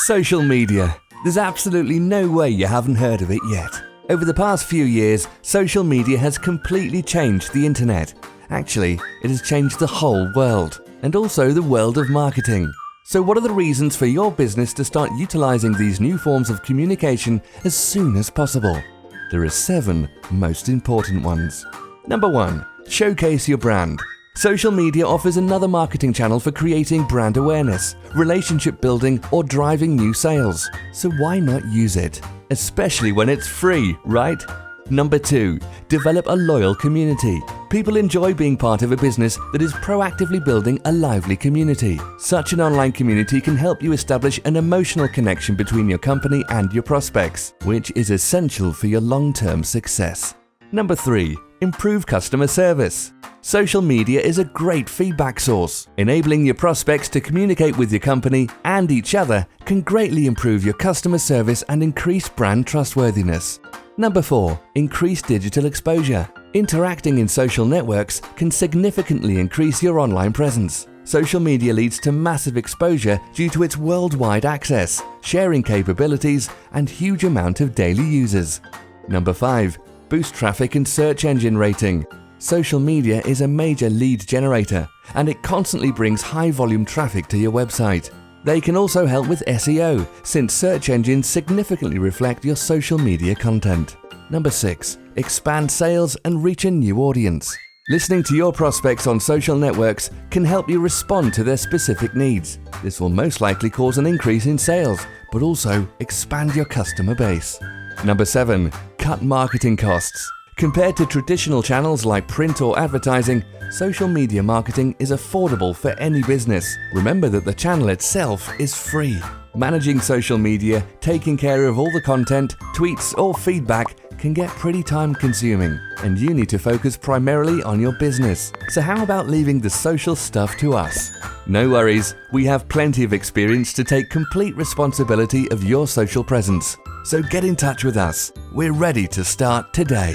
Social media. There's absolutely no way you haven't heard of it yet. Over the past few years, social media has completely changed the internet. Actually, it has changed the whole world, and also the world of marketing. So what are the reasons for your business to start utilizing these new forms of communication as soon as possible? There are 7 most important ones. Number 1. Showcase your brand. Social media offers another marketing channel for creating brand awareness, relationship building, or driving new sales. So why not use it? Especially when it's free, right? Number 2. Develop a loyal community. People enjoy being part of a business that is proactively building a lively community. Such an online community can help you establish an emotional connection between your company and your prospects, which is essential for your long-term success. Number 3. Improve customer service. Social media is a great feedback source. Enabling your prospects to communicate with your company and each other can greatly improve your customer service and increase brand trustworthiness. Number 4. Increase digital exposure. Interacting in social networks can significantly increase your online presence. Social media leads to massive exposure due to its worldwide access, sharing capabilities, and huge amount of daily users. Number 5. Boost traffic and search engine rating. Social media is a major lead generator, and it constantly brings high-volume traffic to your website. They can also help with SEO, since search engines significantly reflect your social media content. Number 6. Expand sales and reach a new audience. Listening to your prospects on social networks can help you respond to their specific needs. This will most likely cause an increase in sales, but also expand your customer base. Number 7. Cut marketing costs. Compared to traditional channels like print or advertising, social media marketing is affordable for any business. Remember that the channel itself is free. Managing social media, taking care of all the content, tweets or feedback can get pretty time-consuming, and you need to focus primarily on your business. So how about leaving the social stuff to us? No worries, we have plenty of experience to take complete responsibility of your social presence. So get in touch with us. We're ready to start today.